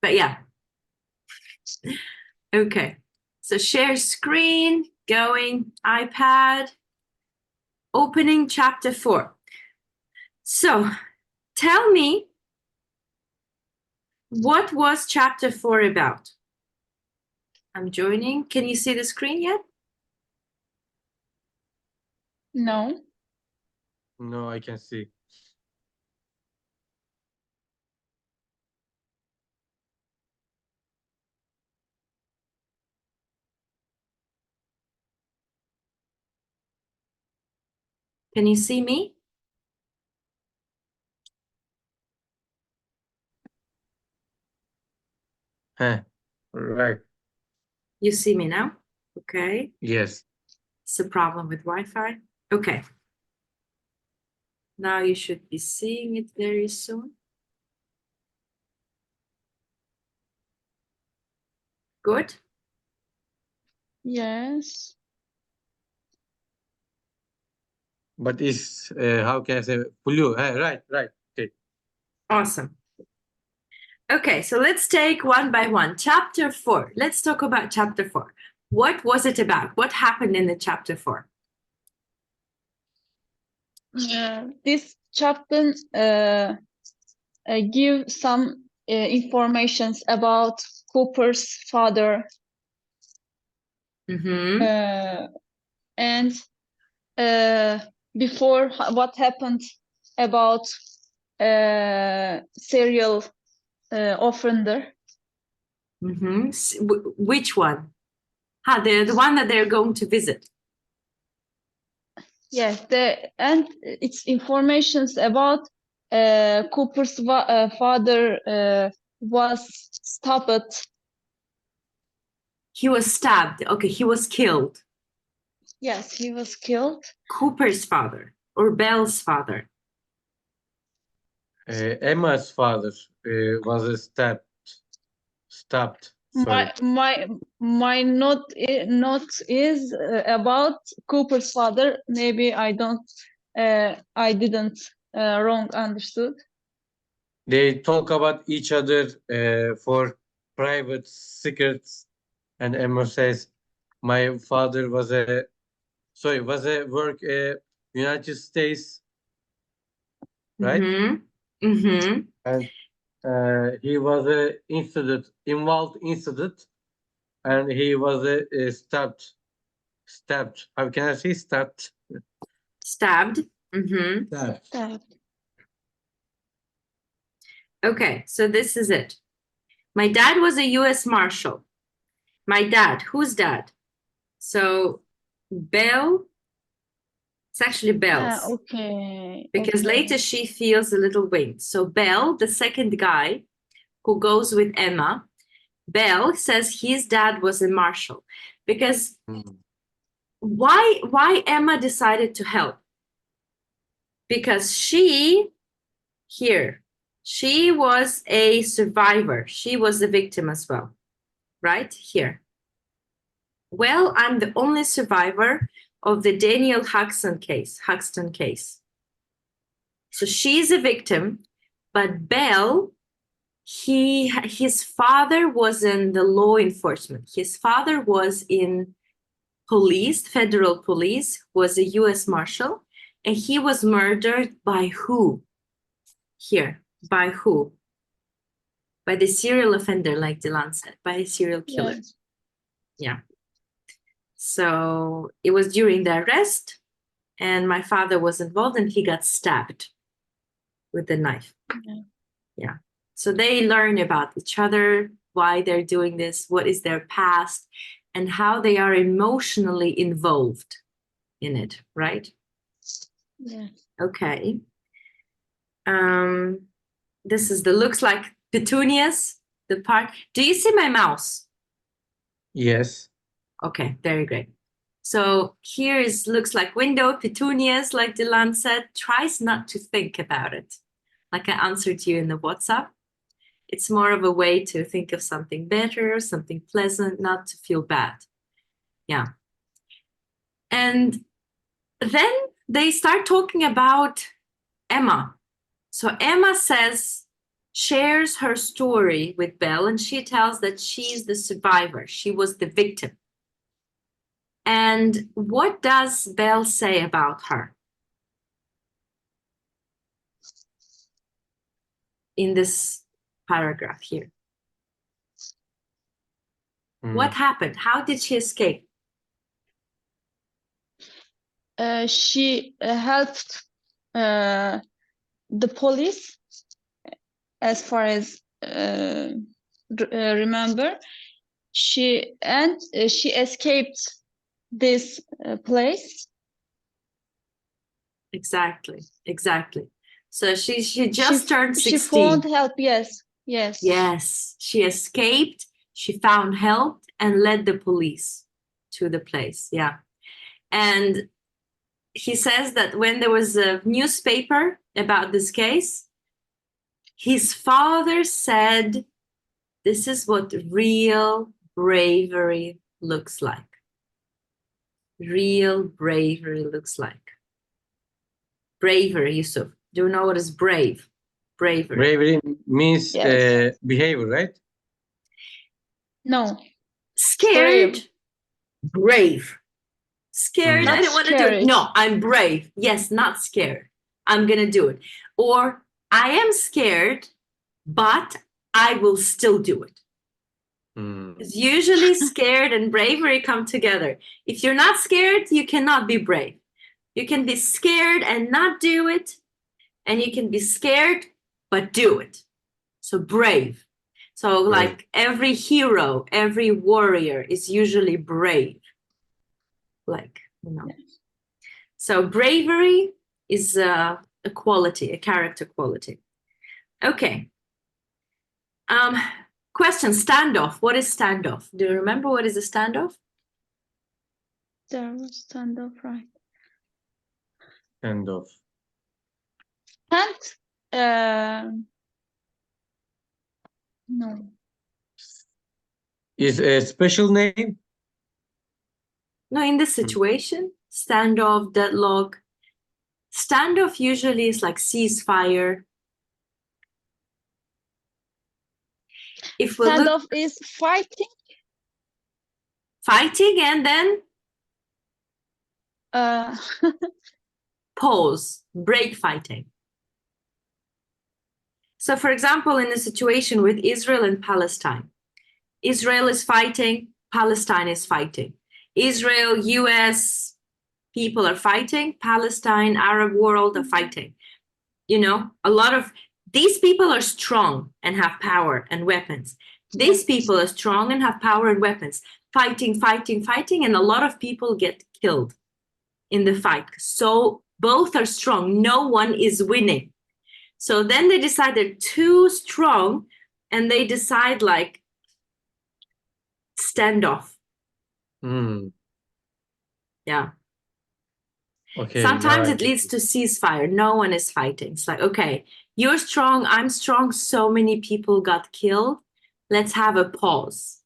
But yeah. Okay. So share screen, going, iPad, opening chapter 4. So tell me, what was chapter 4 about? I'm joining. Can you see the screen yet? No. No, I can see. Can you see me? Right. You see me now? Okay. Yes. It's a problem with Wi-Fi. Okay. Now you should be seeing it very soon. Good. Yes. But it's, how can I say, blue? Right. Okay. Awesome. Okay, so let's take one by one. Chapter 4. Let's talk about chapter 4. What was it about? What happened in the chapter 4? This chapter give some informations about Cooper's father, and before what happened about serial offender. Which one? The one that they're going to visit. Yes, and it's informations about Cooper's father was stopped. He was stabbed. Okay, he was killed. Yes, he was killed. Cooper's father or Bell's father? Emma's father was stabbed. Sorry. My note is about Cooper's father. Maybe I didn't wrong understood. They talk about each other for private secrets, and Emma says, "My father was a work United States, right? And he was involved incident, and he was stabbed. How can I say stabbed? Stabbed. Stabbed. Okay, so this is it. My dad was a U.S. Marshal. My dad, whose dad? So Belle, it's actually Belle's. Okay. Because okay. later she feels a little winged. So Belle, the second guy who goes with Emma, Belle says his dad was a marshal. Because why Emma decided to help? Because she was a survivor. She was a victim as well, right? Here. Well, I'm the only survivor of the Daniel Huxton case. So she's a victim, but Belle, his father was in the law enforcement. His father was in police, federal police, was a U.S. Marshal, and he was murdered by who? Here, by who? By the serial offender, like Dylan said, by a serial killer. Yes. Yeah. So it was during the arrest, and my father was involved, and he got stabbed with the knife. Yeah. So they learn about each other, why they're doing this, what is their past, and how they are emotionally involved in it, right? Yeah. Okay. This is looks like petunias, the part. Do you see my mouse? Yes. Okay, very great. So here looks like window, petunias, like Dylan said. Tries not to think about it. Like I answered you in the WhatsApp. It's more of a way to think of something better, something pleasant, not to feel bad. Yeah. And then they start talking about Emma. So Emma says shares her story with Belle, and she tells that she's the survivor. She was the victim. And what does Belle say about her in this paragraph here? What happened? How did she escape? She helped the police, as far as remember. She escaped this place. Exactly. So she just turned 16. She found help. Yes. Yes, she escaped. She found help and led the police to the place. Yeah. And he says that when there was a newspaper about this case, his father said, this is what real bravery looks like. Real bravery looks like. Bravery, Yusuf. Do you know what is brave? Bravery. Bravery means Yes. behavior, right? No. Scared. Brave. Scared, Not I don't want to do it. scary. No, I'm brave. Yes, not scared. I'm going to do it. Or I am scared, but I will still do it. Because usually scared and bravery come together. If you're not scared, you cannot be brave. You can be scared and not do it, and you can be scared but do it. So brave. So like every hero, every warrior is usually brave. Like, you know. So bravery is a quality, a character quality. Okay. Question, standoff. What is standoff? Do you remember what is a standoff? There was standoff, right? Standoff. No. Is a special name? No, in this situation, standoff, deadlock. Standoff usually is like ceasefire. If we look, Standoff is fighting. fighting and then Uh, pause, break fighting. So for example, in a situation with Israel and Palestine, Israel is fighting, Palestine is fighting. Israel, US people are fighting, Palestine, Arab world are fighting. You know, a lot of these people are strong and have power and weapons. These people are strong and have power and weapons, fighting, and a lot of people get killed in the fight. So both are strong. No one is winning. So then they decide they're too strong, and they decide like standoff. Yeah. Okay. Sometimes it leads to ceasefire. No one is fighting. It's like, okay, you're strong, I'm strong, so many people got killed. Let's have a pause.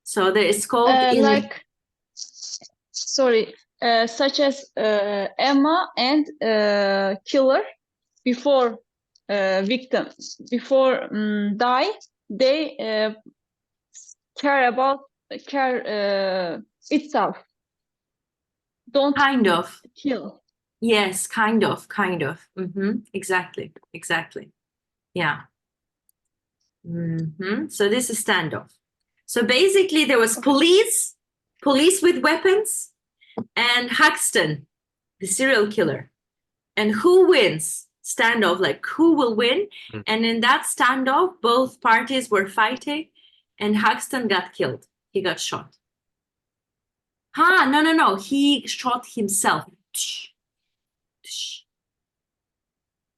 So there is called such as Emma and killer before victim before die, they care about itself. Don't kind of kill. Yes, kind of. Exactly. Yeah. So this is standoff. So basically there was police with weapons, and Huxton, the serial killer. And who wins? Standoff, like who will win? And in that standoff, both parties were fighting, and Huxton got killed. He got shot. No. He shot himself.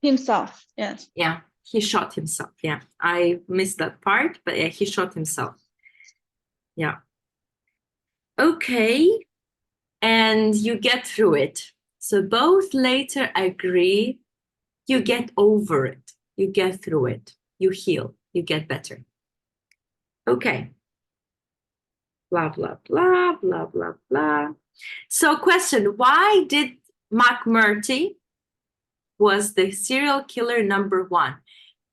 Himself, yes. Yeah, he shot himself. Yeah, I missed that part, but yeah, he shot himself. Yeah. Okay, and you get through it. So both later agree, you get over it, you get through it, you heal, you get better. Okay. Blah, blah, blah, blah, blah, blah. So question, why did McMurtry was the serial killer number one?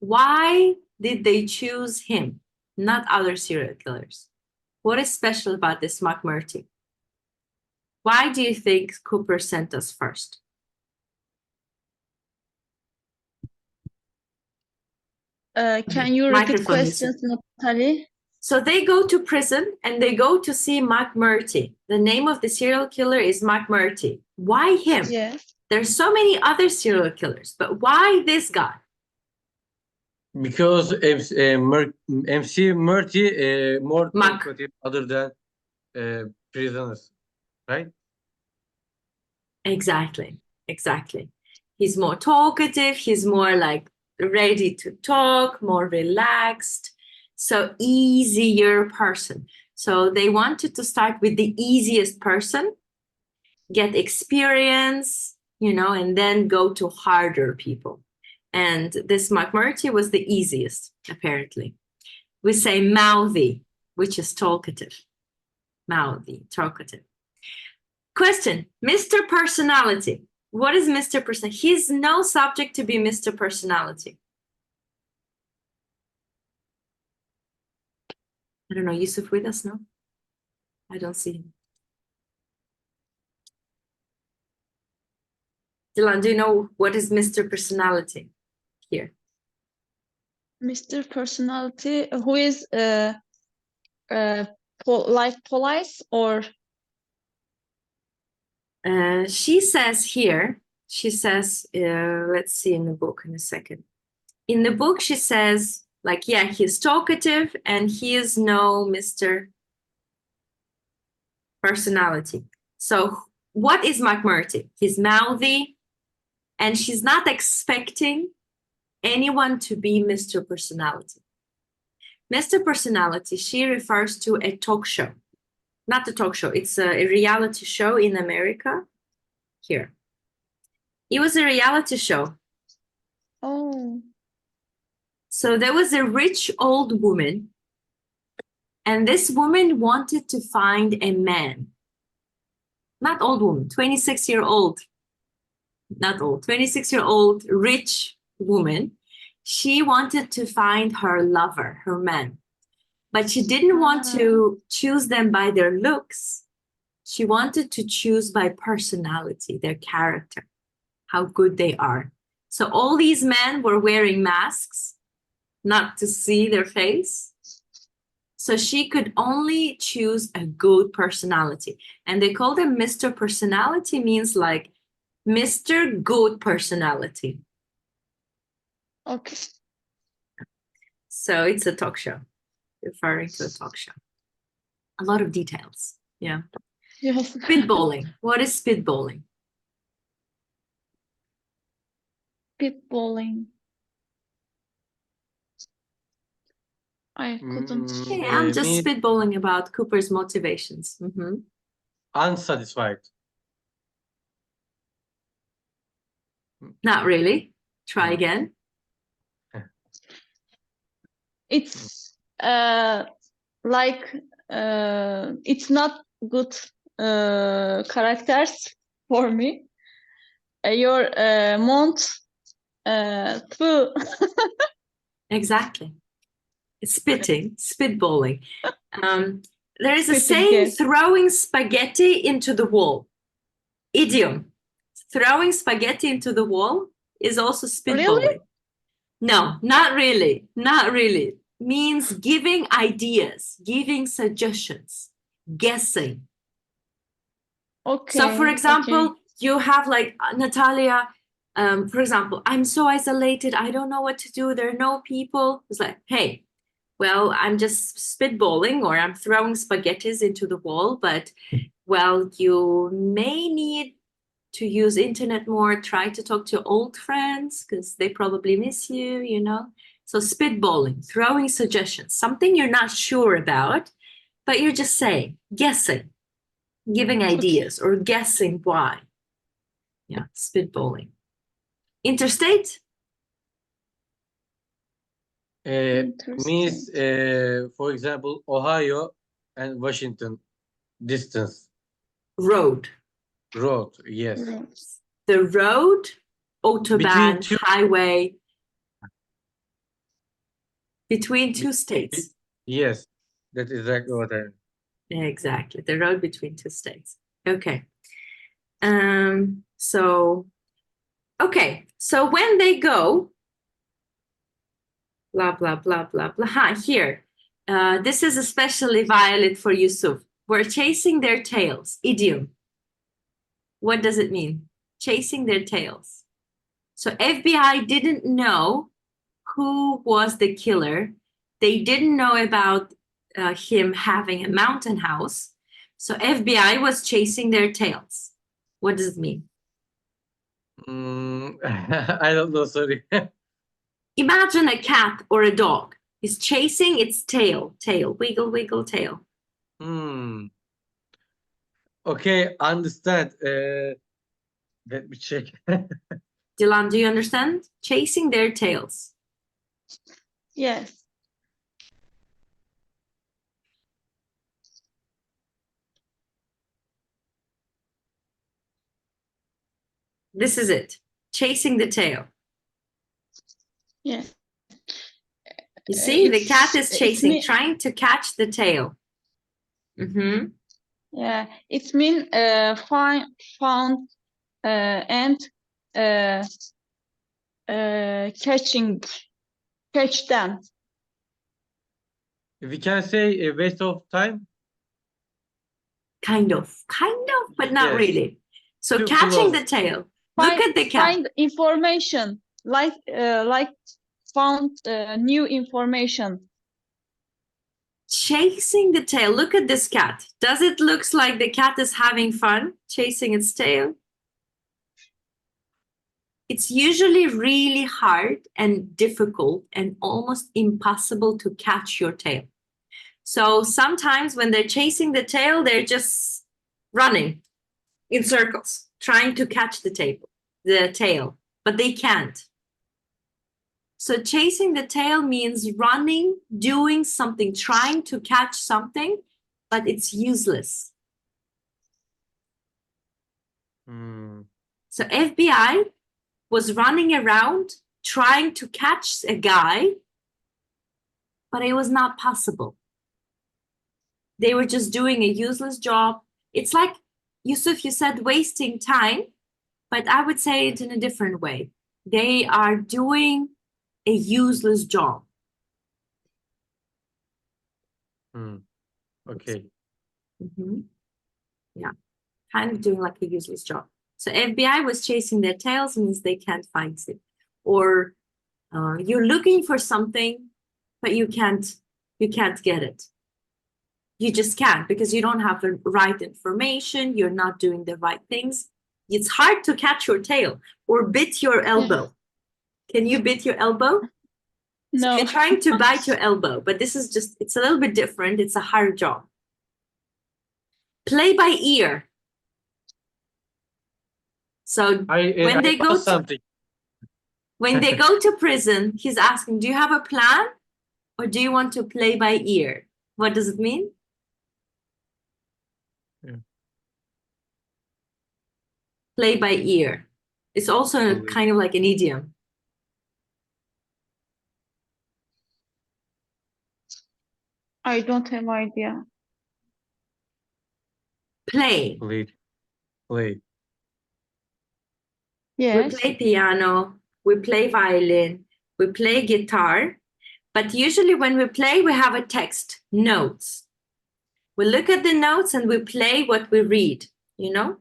Why did they choose him, not other serial killers? What is special about this McMurtry? Why do you think Cooper sent us first? Can you repeat Microphone, Yusuf. questions, Natalie? So they go to prison and they go to see McMurtry. The name of the serial killer is McMurtry. Why him? Yes. There's so many other serial killers, but why this guy? Because MC Murty more Mark. talkative other than prisoners, right? Exactly. He's more talkative. He's more like ready to talk, more relaxed. So easier person. So they wanted to start with the easiest person, get experience, and then go to harder people. And this McMurtry was the easiest, apparently. We say mouthy, which is talkative. Mouthy, talkative. Question, Mr. Personality. What is Mr. Personality? He's no subject to be Mr. Personality. I don't know, Yusuf with us, no? I don't see him. Dilan, do you know what is Mr. Personality here? Mr. Personality, who is like police or She says here, let's see in the book in a second. In the book, she says, like, yeah, he's talkative and he is no Mr. Personality. So what is McMurtry? He's mouthy and she's not expecting anyone to be Mr. Personality. Mr. Personality, she refers to a talk show. Not a talk show, it's a reality show in America. Here. It was a reality show. oh So there was a rich old woman, and this woman wanted to find a man. Not old woman, 26-year-old, not old, 26-year-old rich woman. She wanted to find her lover, her man. But she didn't want to choose them by their looks. She wanted to choose by personality, their character, how good they are. So all these men were wearing masks, not to see their face. So she could only choose a good personality. And they call them Mr. Personality, means like Mr. Good Personality. okay. So it's a talk show, referring to a talk show. A lot of details. Yeah. Yes. Spitballing. What is spitballing? Spitballing. I couldn't. Okay, I'm just Means spitballing about Cooper's motivations. unsatisfied. Not really. Try again. It's like it's not good characters for me. Your mont too. Exactly. It's spitting, spitballing. There is a Spitting, saying, yes. throwing spaghetti into the wall. Idiom. Throwing spaghetti into the wall is also spitballing. Really? No, not really. Not really. Means giving ideas, giving suggestions, guessing. Okay. So, for example, okay. you have like Natalia, for example, I'm so isolated. I don't know what to do. There are no people. It's like, hey, well, I'm just spitballing or I'm throwing spaghettis into the wall, but, well, you may need to use internet more, try to talk to old friends because they probably miss you. So spitballing, throwing suggestions, something you're not sure about, but you're just saying, guessing, giving ideas or guessing why. Yeah, spitballing. Interstate? Means, for example, Ohio and Washington distance. Road. Road, yes. Yes. The road, autobahn, Between two- highway. between two states. Yes, that's exactly what I. Exactly, the road between two states. Okay. So when they go, blah, blah, blah, blah, blah. Here, this is especially valid for Yusuf. We're chasing their tails. Idiom. What does it mean? Chasing their tails. So FBI didn't know who was the killer. They didn't know about him having a mountain house. So FBI was chasing their tails. What does it mean? I don't know, sorry. Imagine a cat or a dog is chasing its tail, wiggle, wiggle, tail. Hmm. Okay, understand. Let me check. Dilan, do you understand? Chasing their tails. Yes. This is it. Chasing the tail. Yes. You see, the cat is It's chasing, mean, trying to catch the tail. Mm-hmm. yeah, it's mean found and uh, catch them. We can say a waste of time. Kind of, but not Yes. really. So Too catching close. the tail. Look at the cat. Find information like found new information. Chasing the tail. Look at this cat. Does it look like the cat is having fun chasing its tail? It's usually really hard and difficult and almost impossible to catch your tail. So sometimes when they're chasing the tail, they're just running in circles, trying to catch the tail, but they can't. So chasing the tail means running, doing something, trying to catch something, but it's useless. Hmm. So FBI was running around trying to catch a guy, but it was not possible. They were just doing a useless job. It's like, Yusuf, you said wasting time, but I would say it in a different way. They are doing a useless job. Okay. Mhm. Yeah, kind of doing like a useless job. So FBI was chasing their tails means they can't find it. Or you're looking for something, but you can't get it. You just can't because you don't have the right information. You're not doing the right things. It's hard to catch your tail or bit your elbow. Can you bit your elbow? So No. you're trying to bite your elbow, but this is just, it's a little bit different. It's a hard job. Play by ear. So when they go to something. when they go to prison, he's asking, do you have a plan or do you want to play by ear? What does it mean? Yeah. Play by ear. It's also Play. kind of like an idiom. I don't have idea. Play. Play. Yes. We play piano, we play violin, we play guitar, but usually when we play, we have a text, notes. We look at the notes and we play what we read, you know?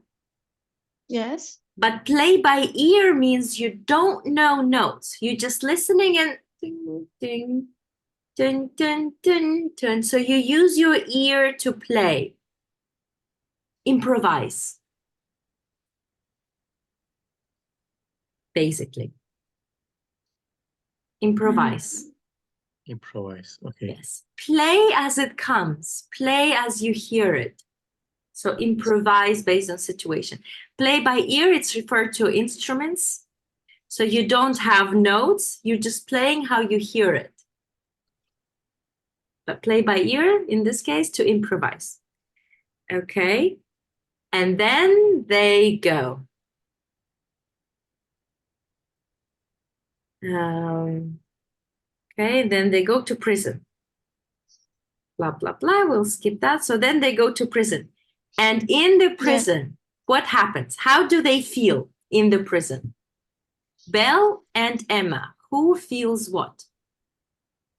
Yes. But play by ear means you don't know notes. You're just listening and ding, ding, dun, dun, dun, dun. So you use your ear to play. Improvise. Basically. Improvise. Improvise. Okay. Yes. Play as it comes. Play as you hear it. So improvise based on situation. Play by ear, it's referred to instruments. So you don't have notes, you're just playing how you hear it. But play by ear, in this case, to improvise. Okay. And then they go. Okay, then they go to prison. Blah, blah, blah. We'll skip that. So then they go to prison. And in the prison, what happens? How do they feel in the prison? Belle and Emma. Who feels what?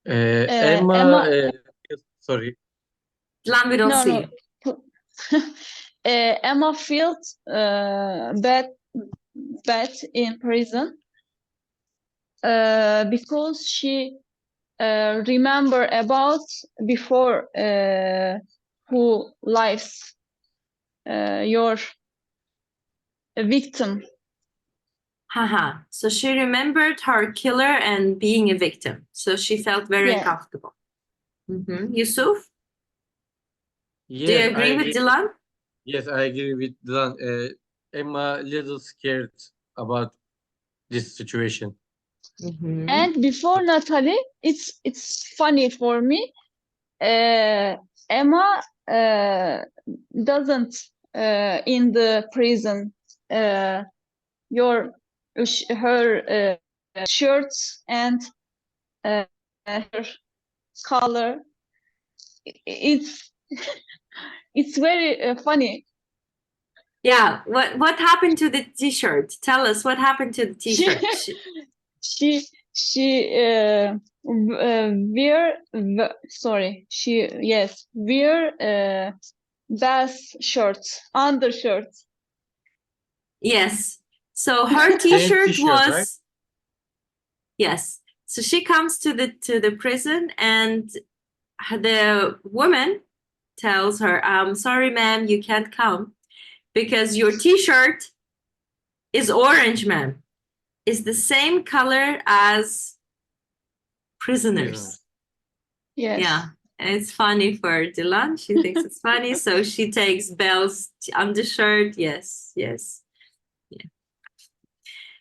Emma, Emma- sorry. Lan, we don't No, see no. you. Emma felt bad in prison because she remember about before who lives your victim. Haha. So she remembered her killer and being a victim. So she felt very Yeah. uncomfortable. Yusuf, do you Yes, agree with Dilan? Yes, I agree with Dilan. Emma little scared about this situation. And before Natalie, it's funny for me. Emma doesn't in the prison her shirts and her color. It's it's very funny. Yeah. What happened to the t-shirt? Tell us what happened to the t-shirt. She wear bath shorts, undershirts. Yes. So her Same t-shirt t-shirt, was right? yes. So she comes to the prison and the woman tells her, "I'm sorry, ma'am, you can't come because your t-shirt is orange, ma'am. It's the same color as prisoners." Yes. Yeah. And it's funny for Dilan. She thinks it's funny. So she takes Belle's undershirt. Yes, yes. Yeah.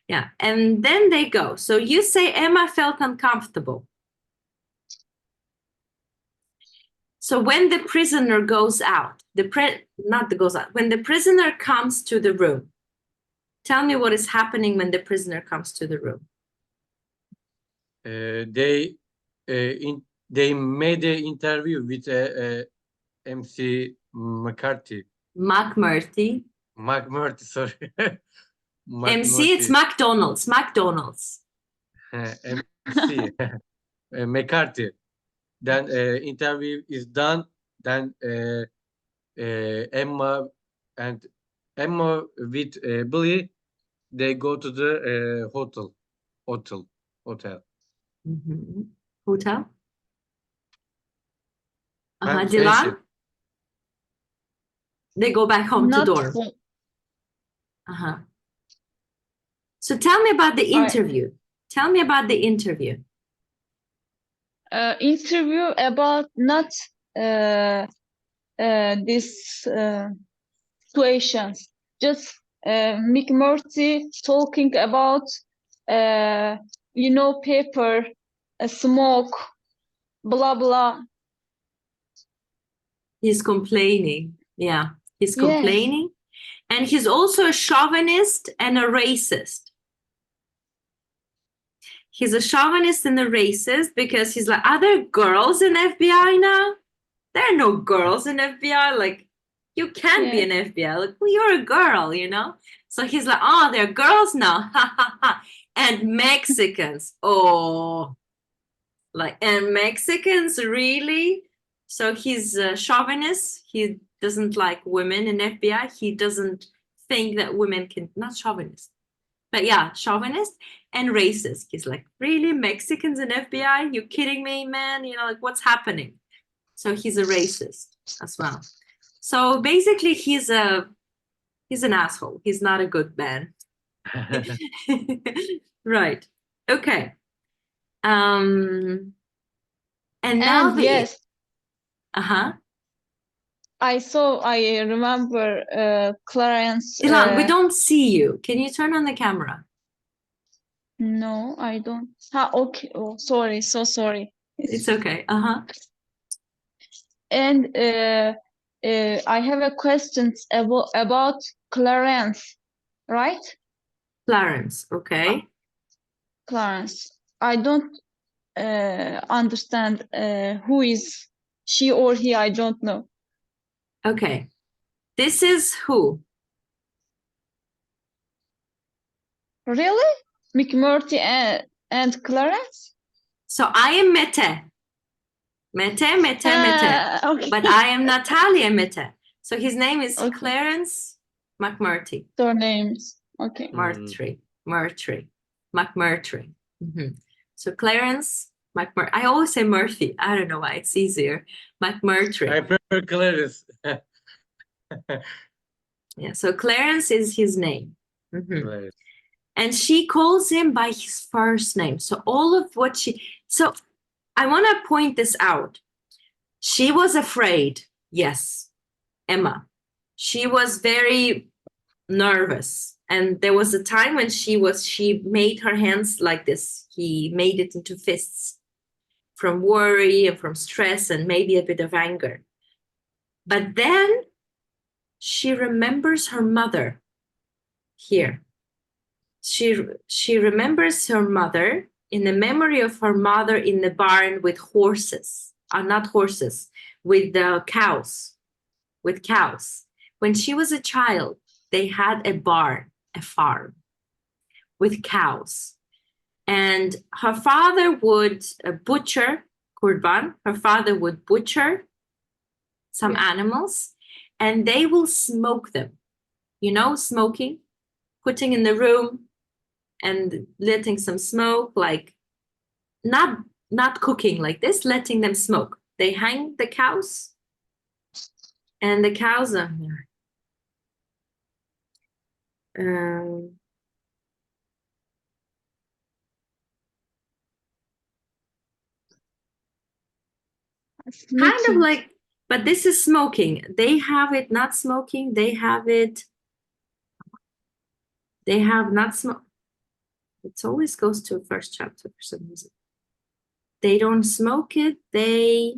Yeah. And then they go. So you say Emma felt uncomfortable. So when the prisoner goes out, when the prisoner comes to the room, tell me what is happening when the prisoner comes to the room. They made an interview with MC McCarthy. McMurtry. McMurtry, sorry. MC, it's McDonald's. McDonald's. MC McCarthy. Then interview is done. Then Emma with Billy, they go to the hotel. Hotel. Pension. Dilan. They go back home to dorm. So tell me about the interview. Tell me about the interview. Interview about not this situations. Just McMurtry talking about paper, smoke, blah blah. He's complaining. Yeah, he's Yes. complaining. And he's also a chauvinist and a racist. He's a chauvinist and a racist because he's like, are there girls in FBI now? There are no girls in FBI. Like, you can't be an FBI. Like, well, you're a girl, you know? So he's like, oh, there are girls now. Ha, ha, ha. And Mexicans. Oh, like, and Mexicans, really? So he's a chauvinist. He doesn't like women in FBI. He doesn't think that women can, not chauvinist, but yeah, chauvinist and racist. He's like, really? Mexicans in FBI? You kidding me, man? You know, like, what's happening? So he's a racist as well. So basically, he's an asshole. He's not a good man. Right. Okay. And now yes. I remember Clarence. Dilan, we don't see you. Can you turn on the camera? No, I don't. Okay. Oh, sorry. So sorry. It's okay. And I have a question about Clarence, right? Clarence, okay. Clarence. I don't understand who is she or he. I don't know. Okay. This is who? Really? McMurtry and Clarence? So I am Mete. Mete. Okay. But I am Natalia Mete. So his name is Okay. Clarence McMurtry. Surnames. Okay. McMurtry. Mhm. So Clarence McMurtry. I always say Murphy. I don't know why. It's easier. McMurtry. I prefer Clarence. Yeah. So Clarence is his name. Mhm. Clarence. And she calls him by his first name. So all of what so I want to point this out. She was afraid. Yes, Emma. She was very nervous. And there was a time when she made her hands like this. He made it into fists from worry and from stress and maybe a bit of anger. But then she remembers her mother here. She remembers her mother in the memory of her mother in the barn with horses, not horses, with the cows, with cows. When she was a child, they had a barn, a farm with cows. And her father would butcher, kurban, her father would butcher some animals and they will smoke them. You know, smoking, putting in the room and letting some smoke, like not cooking like this, letting them smoke. They hang the cows and the cows are here. Kind of like, but this is smoking. They have it not smoking. They have not smoke. It always goes to first chapter for some reason. They don't smoke it. They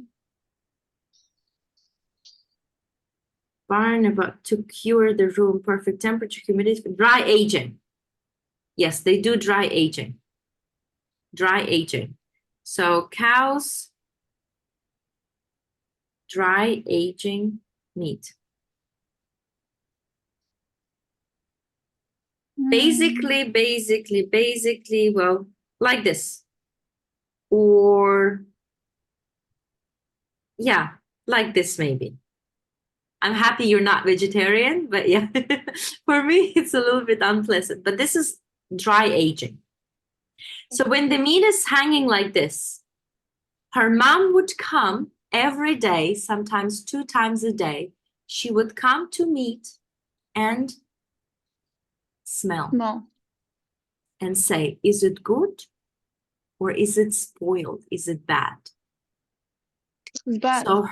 barn about to cure the room, perfect temperature, humidity, dry aging. Yes, they do dry aging. Dry aging. So cows, dry aging meat. Basically, well, like this. Or, yeah, like this maybe. I'm happy you're not vegetarian, but yeah, for me, it's a little bit unpleasant. But this is dry aging. So when the meat is hanging like this, her mom would come every day, sometimes 2 times a day. She would come to meet and smell No. and say, is it good or is it spoiled? Is it bad? It's bad. So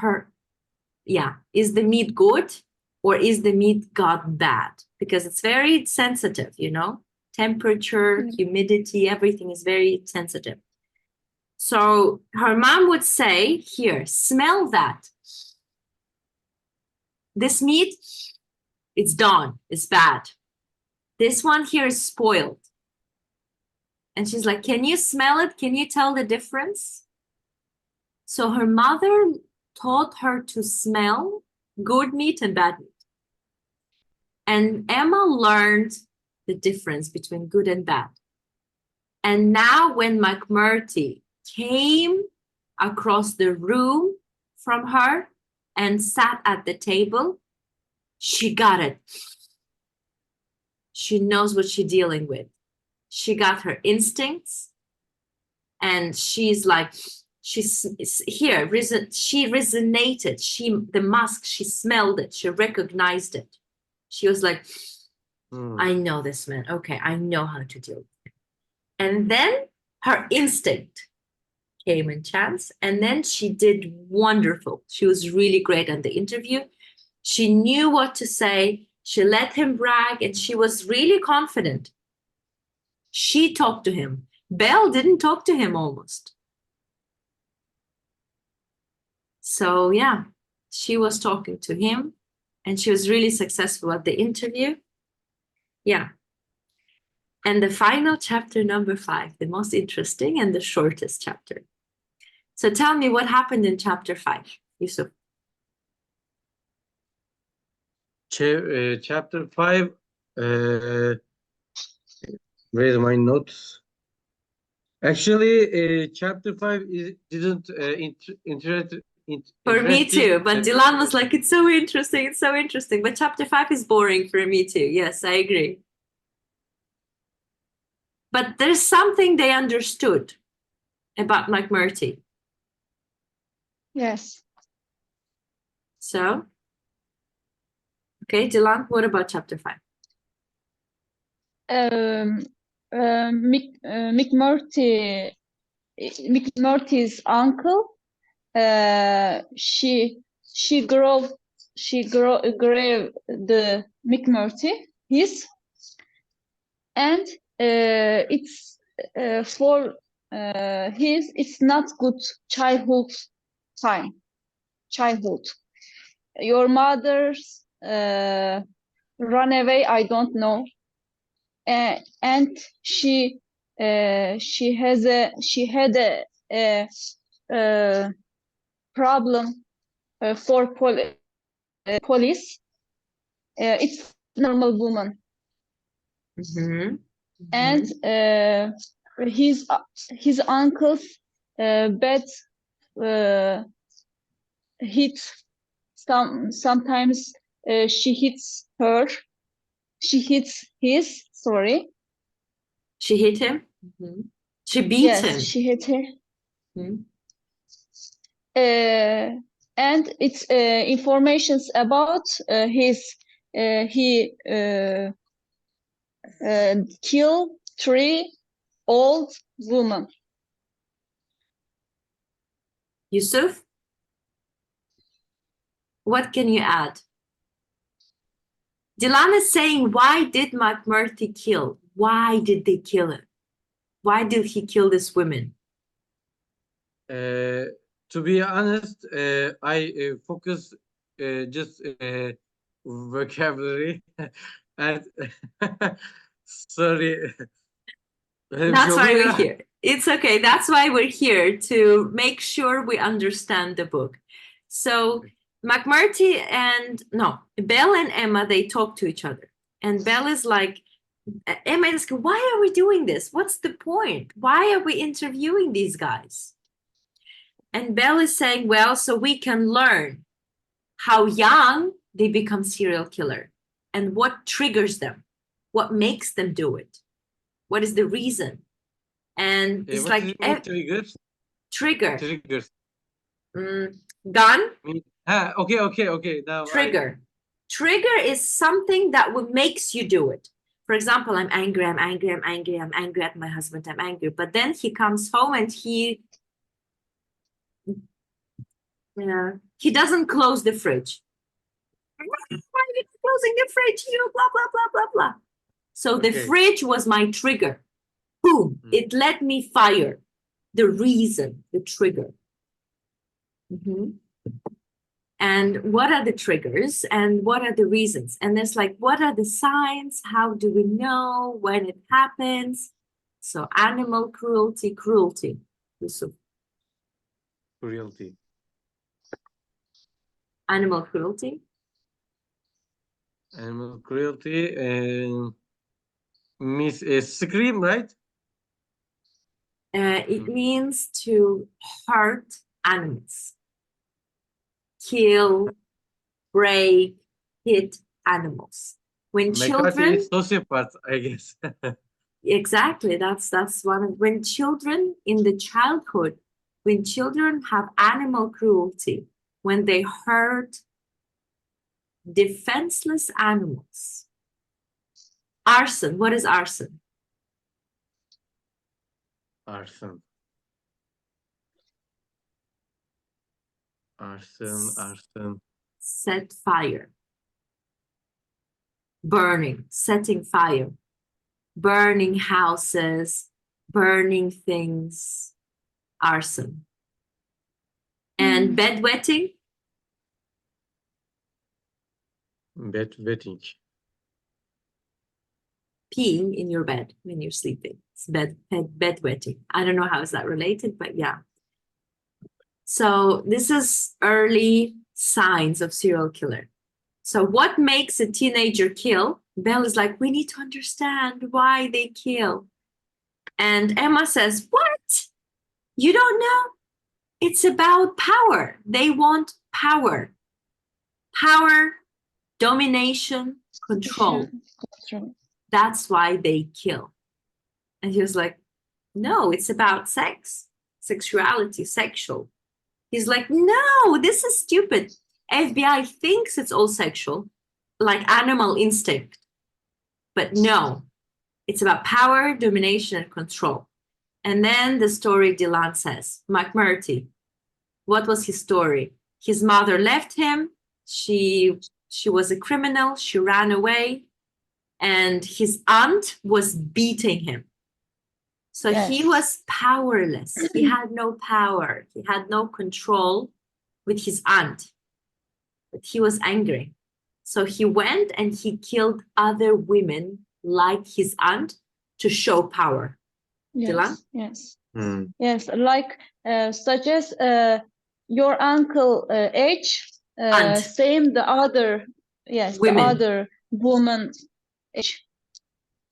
is the meat good or is the meat got bad? Because it's very sensitive, you know, temperature, humidity, everything is very sensitive. So her mom would say, here, smell that. This meat, it's done, it's bad. This one here is spoiled. And she's like, can you smell it? Can you tell the difference? So her mother taught her to smell good meat and bad meat. And Emma learned the difference between good and bad. And now when McMurtry came across the room from her and sat at the table, she got it. She knows what she's dealing with. She got her instincts and she's like, she's here, she resonated. The musk, she smelled it, she recognized it. She was like, I know this man. Okay, I know how to deal with it. And then her instinct came in chance, and then she did wonderful. She was really great at the interview. She knew what to say. She let him brag, and she was really confident. She talked to him. Belle didn't talk to him almost. So yeah, she was talking to him, and she was really successful at the interview. Yeah. And the final chapter, number 5, the most interesting and the shortest chapter. So tell me what happened in chapter 5, Yusuf. Chapter 5. Where's my notes? Actually, chapter 5 didn't For me interesting. too, but Dilan was like, it's so interesting, it's so interesting. But chapter 5 is boring for me too. Yes, I agree. But there's something they understood about McMurtry. Yes. So, okay, Dilan, what about chapter 5? McMurtry's uncle, she grave the McMurtry his, and it's for his, it's not good childhood. Your mother's run away, I don't know, and she had a problem for police. It's normal woman, Mhm. and his uncle's bed hit sometimes she hits her. She hits his. Sorry. She hit him. Mhm. She beat Yes, him. she hit her. Mhm. And it's informations about he killed 3 old women. Yusuf, what can you add? Dilan is saying, why did McMurtry kill? Why did they kill him? Why did he kill this women? To be honest, I focus just vocabulary and sorry. Böyle bir şey That's why oluyor we're ya. here. It's okay. That's why we're here, to make sure we understand the book. So McMurtry and Belle and Emma, they talk to each other. And Belle is like, Emma is like, why are we doing this? What's the point? Why are we interviewing these guys? And Belle is saying, well, so we can learn how young they become serial killer and what triggers them, what makes them do it, what is the reason. And it's What like is triggers? trigger, Triggers. gun, Okay. Now trigger. Trigger is something that makes you do it. For example, I'm angry at my husband, I'm angry. But then he comes home and he doesn't close the fridge. Why are you closing the fridge? You blah, blah, blah, blah, blah. So the Okay. fridge was my trigger. Boom. It let me fire the reason, the trigger. And what are the triggers and what are the reasons? And there's like, what are the signs? How do we know when it happens? So animal cruelty. Yusuf. Cruelty. Animal cruelty. Animal cruelty and scream, right? It means to hurt animals. Kill, break, hit animals. When McCarthy children, is sociopath, I guess. exactly, that's one of, when children in the childhood, when children have animal cruelty, when they hurt defenseless animals. Arson, what is arson? Arson. Set fire. Burning, setting fire. Burning houses, burning things. Arson. And bedwetting? Bedwetting. Peeing in your bed when you're sleeping. It's bedwetting. I don't know how is that related, but yeah. So this is early signs of serial killer. So what makes a teenager kill? Belle is like, we need to understand why they kill. And Emma says, what? You don't know? It's about power. They want power. Power, domination, control. Control. That's why they kill. And he was like, no, it's about sex, sexuality, sexual. He's like, no, this is stupid. FBI thinks it's all sexual, like animal instinct. But no, it's about power, domination, and control. And then the story Dylan says, McMurtry, what was his story? His mother left him. She was a criminal. She ran away. And his aunt was beating him. So he Yes. was powerless. He had no power. He had no control with his aunt. But he was angry. So he went and he killed other women like his aunt to show power. Dylan? Yes. Hmm. Yes. Like such as your uncle age, Aunt. same the other. Yes, Women. the other woman age.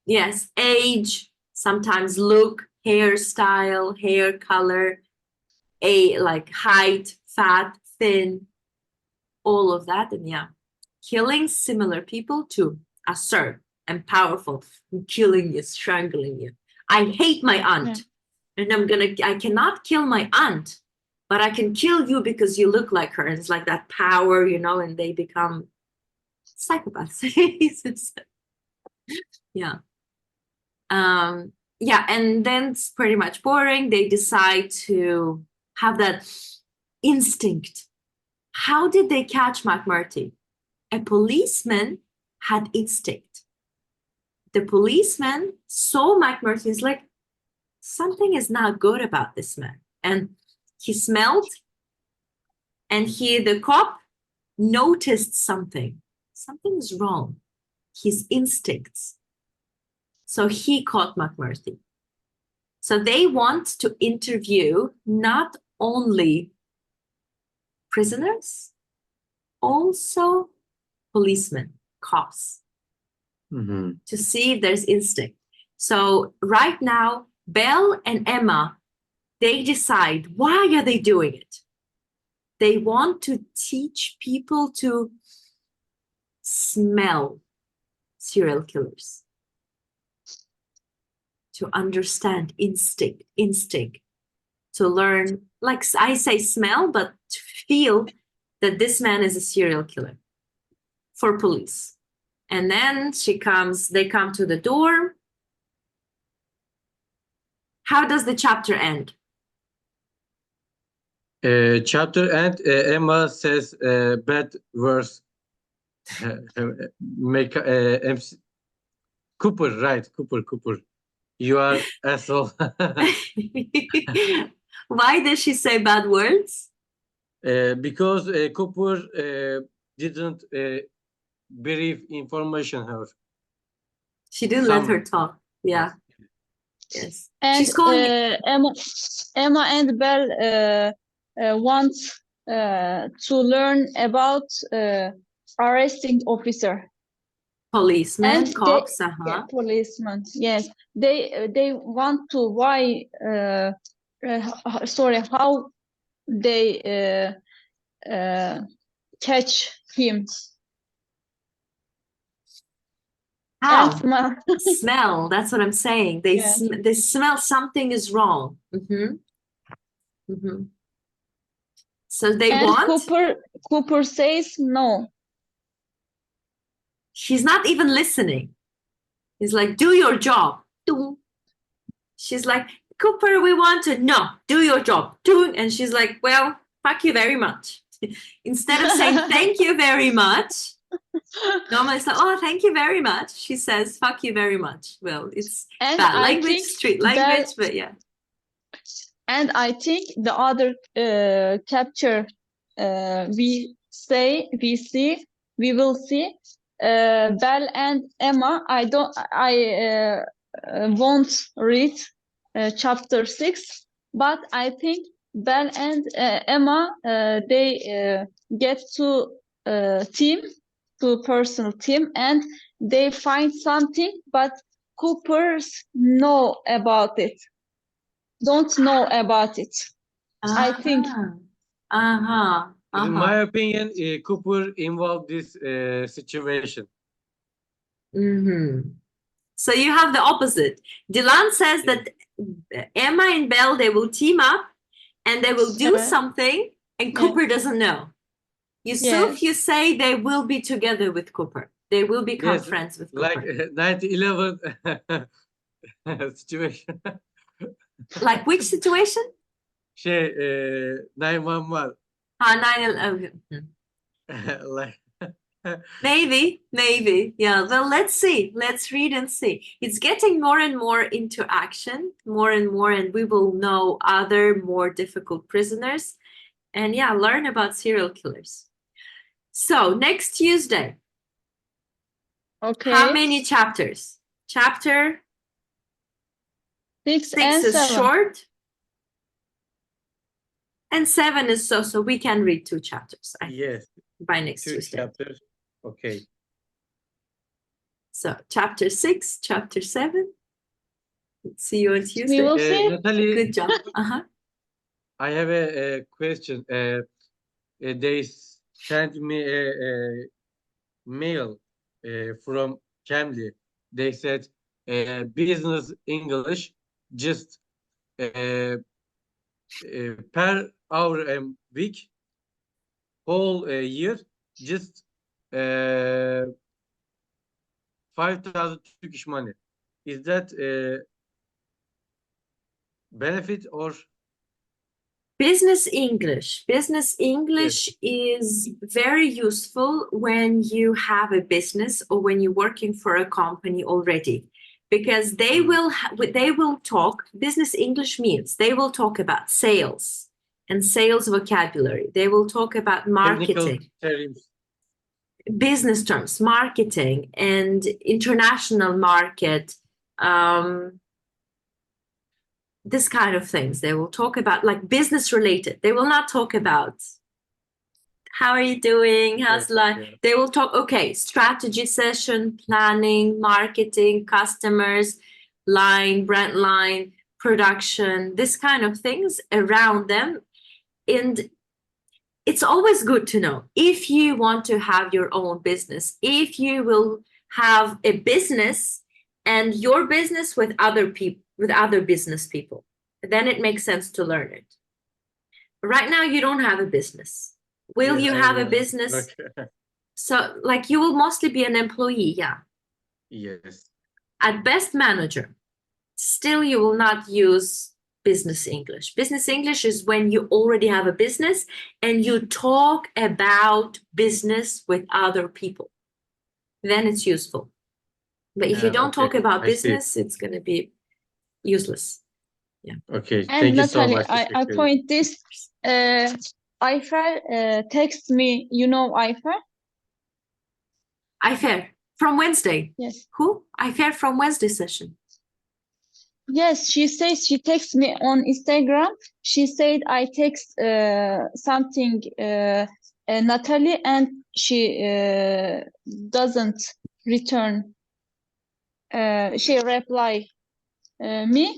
Yes, age, sometimes look, hairstyle, hair color, like height, fat, thin, all of that. And yeah, killing similar people to assert and powerful, killing you, strangling you. I hate my aunt, and I cannot kill my aunt, but I can kill you because you look like her. And it's like that power, and they become psychopaths. Yeah. Yeah, and then it's pretty much boring. They decide to have that instinct. How did they catch McMurtry? A policeman had instinct. The policeman saw McMurtry. He's like, something is not good about this man. And he smelled, and the cop noticed something. Something's wrong. His instincts. So he caught McMurtry. So they want to interview not only prisoners, also policemen, cops, Mhm. to see if there's instinct. So right now, Belle and Emma, they decide, why are they doing it? They want to teach people to smell serial killers, to understand instinct, to learn, like I say smell, but to feel that this man is a serial killer for police. And then they come to the door. How does the chapter end? Chapter end. Emma says bad words. Make MC Cooper, right? Cooper. You are asshole. Why does she say bad words? Because Cooper didn't brief information her. She didn't let her talk. Yeah. Yes. And She's calling Emma and Belle want to learn about arresting officer. policemen, And cops, policemen. Yes, they want to why how they catch him. How? And smell. Smell. That's what I'm saying. They Yeah. they smell something is wrong. So they And want. Cooper says no. She's not even listening. He's like, do your job. She's like, Cooper, we want to. No, do your job. And she's like, well, fuck you very much. Instead of saying thank you very much, normally it's like, oh, thank you very much. She says, fuck you very much. Well, it's And bad I language, think street language, but yeah. And I think the other capture we will see Belle and Emma. I won't read chapter 6, but I think Belle and Emma, they get to personal team, and they find something, but Coopers know about it. Don't know about it. I think. In my opinion, Cooper involved this situation. So you have the opposite. Dilan says that Emma and Belle, they will team up and they will do something, and Cooper doesn't know. Yusuf, you say they will be together with Cooper. They will become friends with Cooper. Like 9/11 situation. Like which situation? 911. 9/11. Like Maybe. Yeah, well, let's see. Let's read and see. It's getting more and more into action, more and more, and we will know other more difficult prisoners and learn about serial killers. So next Tuesday. Okay. How many chapters? Chapter 6 6 and is 7. short. And 7 is so we can read 2 chapters. yes, by next 2 Tuesday. chapters. Okay. So chapter 6, chapter 7. See you on Tuesday. We will see. Natalie, Good job. I have a question. They sent me a mail from Cambly. They said business English just per hour and week, whole year, just 5,000 Turkish money. Is that benefit or? Business English. Business English is very useful when you have a business or when you're working for a company already, because they will talk. Business English means they will talk about sales and sales vocabulary. They will talk about marketing, business terms, marketing and international market. This kind of things. They will talk about like business related. They will not talk about how are you doing, how's life. They will talk, strategy session, planning, marketing, customers, line, brand line, production, this kind of things around them. And it's always good to know if you want to have your own business, if you will have a business and your business with other people, with other business people, then it makes sense to learn it. Right now, you don't have a business. Will you have a business? Okay. So, like, you will mostly be an employee, Yes. At best, manager. Still, you will not use business English. Business English is when you already have a business and you talk about business with other people. Then it's useful. But if you don't talk about business, it's going to be useless. Okay. And Thank you so Natalie, much. I point this. Ayfer text me. You know Ayfer? Ayfer from Wednesday. Yes. Who? Ayfer from Wednesday session. Yes, she says she texts me on Instagram. She said I text something Natalie, and she doesn't return. She reply me.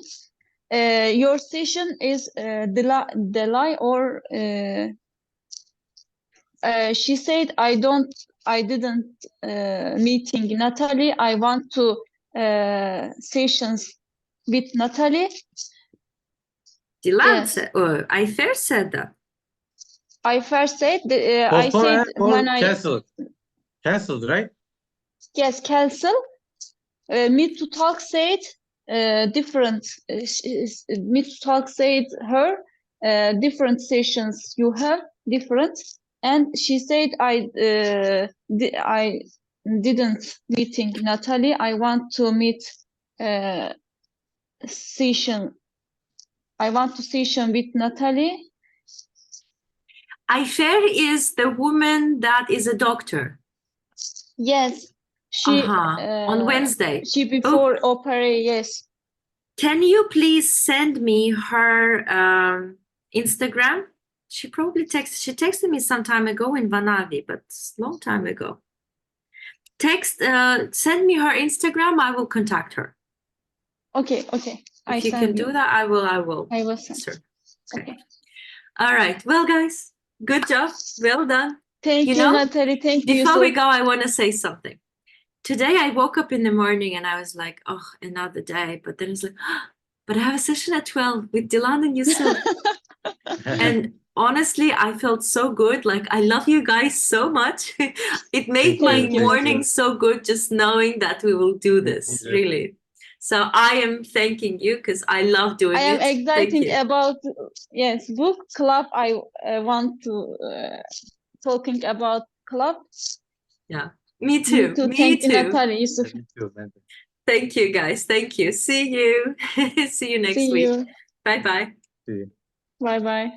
Your session is delay or she said I didn't meeting Natalie. I want to sessions with Natalie. Dilan said, Ayfer said that. I first said I said when canceled, right? Yes, cancel. Meet to talk said different. Meet to talk said her different sessions you have different, and she said I didn't meeting Natalie. I want to meet session. I want to session with Natalie. Ayfer is the woman that is a doctor. Yes, she on Wednesday. She before opera. Yes. Can you please send me her Instagram. She texted me some time ago in Vanavi, but it's a long time ago. Send me her Instagram, I will contact her. Okay. If you can do that, I will. I will send. Sure. Okay. All right. Well, guys, good job. Well done. Thank You you, know, Natalie. Thank you. Before we Yusuf. go, I want to say something. Today, I woke up in the morning and I was like, oh, another day. But then it's like, but I have a session at 12 with Dilan and Yusuf. And honestly, I felt so good. Like, I love you guys so much. It made Thank my you. morning so good just knowing that we will do this, you. really. So I am thanking you because I love doing I am it. Thank excited you. about book club. I want to talking about club. Yeah, me too. Me Thank you, too. Natalie, Yusuf. Me too, man. Thank you, guys. Thank you. See you. See you next See week. you. Bye-bye. See you. Bye bye.